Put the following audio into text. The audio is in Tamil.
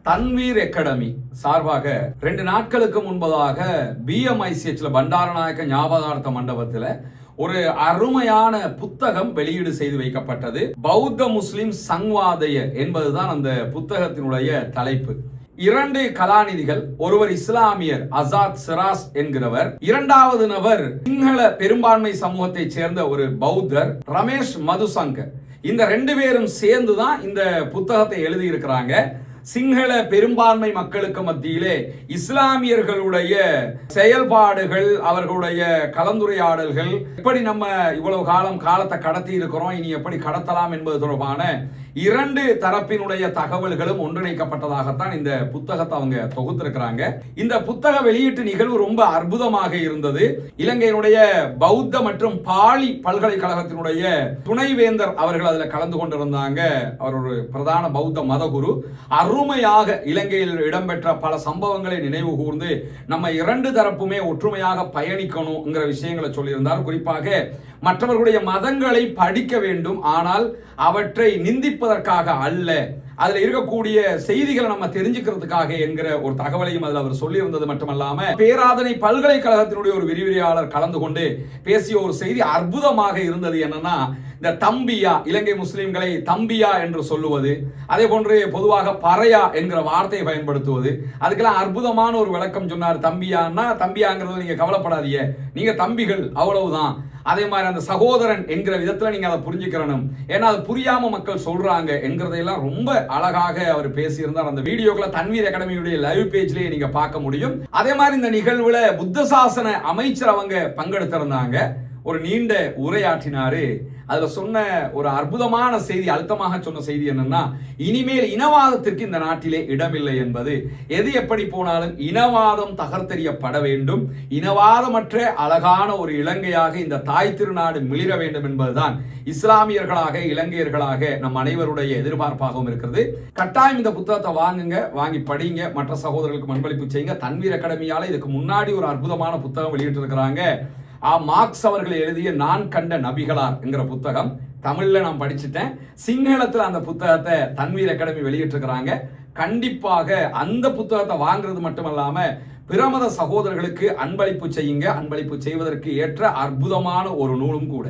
தன்வீர் அகாடமி சார்பாக 2 நாட்களுக்கு முன்பதாக BMICH பண்டாரநாயக்க ஞாபகார்த்த மண்டபத்தில் ஒரு அருமையான புத்தகம் வெளியீடு செய்து வைக்கப்பட்டது. பௌத்த முஸ்லிம் சங்வாதய என்பதுதான் அந்த புத்தகத்தினுடைய தலைப்பு. 2 கலாநிதிகள், ஒருவர் இஸ்லாமியர் அசாத் சிராஸ் என்கிறவர், இரண்டாவது நபர் சிங்கள பெரும்பான்மை சமூகத்தை சேர்ந்த ஒரு பௌத்தர் ரமேஷ் மதுசங்கர். இந்த 2 பேரும் சேர்ந்துதான் இந்த புத்தகத்தை எழுதி இருக்கிறாங்க. சிங்கள பெரும்பான்மை மக்களுக்கு மத்தியிலே இஸ்லாமியர்களுடைய செயல்பாடுகள், அவர்களுடைய கலந்துரையாடல்கள், எப்படி நம்ம இவ்வளவு காலத்தை கடத்தி இருக்கிறோம், இனி எப்படி கடத்தலாம் என்பது தொடர்பான 2 தரப்பினுடைய தகவல்களும் ஒன்றிணைக்கப்பட்டதாகத்தான் இந்த புத்தகத்தை அவங்க தொகுத்திருக்கிறாங்க. இந்த புத்தக வெளியீட்டு நிகழ்வு ரொம்ப அற்புதமாக இருந்தது. இலங்கையினுடைய பௌத்த மற்றும் பாலி பல்கலைக்கழகத்தினுடைய துணைவேந்தர் அவர்கள் அதில் கலந்து கொண்டிருந்தாங்க. அவர் ஒரு பிரதான பௌத்த மதகுரு. அருமையாக இலங்கையில் இடம்பெற்ற பல சம்பவங்களை நினைவு கூர்ந்து நம்ம 2 தரப்புமே ஒற்றுமையாக பயணிக்கணுங்கிற விஷயங்களை சொல்லியிருந்தார். குறிப்பாக மற்றவர்களுடைய மதங்களை படிக்க வேண்டும், ஆனால் அவற்றை நிந்திப்பதற்காக அல்ல, அதுல இருக்கக்கூடிய செய்திகளை நம்ம தெரிஞ்சுக்கிறதுக்காக என்கிற ஒரு தகவலையும் அதில் அவர் சொல்லியிருந்தது மட்டுமல்லாம, பேராதனை பல்கலைக்கழகத்தினுடைய ஒரு விரிவுரையாளர் கலந்து கொண்டு பேசிய ஒரு செய்தி அற்புதமாக இருந்தது. என்னன்னா, இந்த தம்பியா, இலங்கை முஸ்லிம்களை தம்பியா என்று சொல்லுவது, அதே போன்று பொதுவாக பறையா என்கிற வார்த்தையை பயன்படுத்துவது, அதுக்கெல்லாம் அற்புதமான ஒரு விளக்கம் சொன்னார். தம்பியான்னா, தம்பியாங்கிறது நீங்க கவலைப்படாதீங்க, நீங்க தம்பிகள் அவ்வளவுதான். அதே மாதிரி அந்த சகோதரன் என்கிற விதத்துல நீங்க அதை புரிஞ்சுக்கிறணும், ஏன்னா அது புரியாம மக்கள் சொல்றாங்க என்கிறதையெல்லாம் ரொம்ப அழகாக அவர் பேசியிருந்தார். அந்த வீடியோக்களை தன்வீர் அகாடமியுடைய லைவ் பேஜ்லயே நீங்க பார்க்க முடியும். அதே மாதிரி இந்த நிகழ்வுல புத்த சாசன அமைச்சர் அவங்க பங்கெடுத்திருந்தாங்க. ஒரு நீண்ட உரையாற்றினாரு. அதுல சொன்ன ஒரு அற்புதமான செய்தி, அழுத்தமாக சொன்ன செய்தி என்னன்னா, இனிமேல் இனவாதத்திற்கு இந்த நாட்டிலே இடமில்லை என்பது. எது எப்படி போனாலும் இனவாதம் தகர்த்தெறியப்பட வேண்டும், இனவாதமற்ற அழகான ஒரு இலங்கையாக இந்த தாய் திருநாடு மிளிர வேண்டும் என்பதுதான் இஸ்லாமியர்களாக, இலங்கையர்களாக நம் அனைவருடைய எதிர்பார்ப்பாகவும் இருக்கிறது. கட்டாயம் இந்த புத்தகத்தை வாங்குங்க, வாங்கி படிங்க, மற்ற சகோதரர்களுக்கு அன்பளிப்பு செய்யுங்க. தன்வீர் அகாடமியால இதுக்கு முன்னாடி ஒரு அற்புதமான புத்தகம் வெளியிட்டு இருக்கிறாங்க. மார்க்ஸ் அவர்கள் எழுதிய நான் கண்ட நபிகளார் என்கிற புத்தகம் தமிழ்ல நான் படிச்சுட்டேன். சிங்களத்துல அந்த புத்தகத்தை தன்வீர் அகாடமி வெளியிட்டிருக்கிறாங்க. கண்டிப்பாக அந்த புத்தகத்தை வாங்குறது மட்டுமல்லாம பிரமத சகோதரர்களுக்கு அன்பளிப்பு செய்யுங்க. அன்பளிப்பு செய்வதற்கு ஏற்ற அற்புதமான ஒரு நூலும் கூட.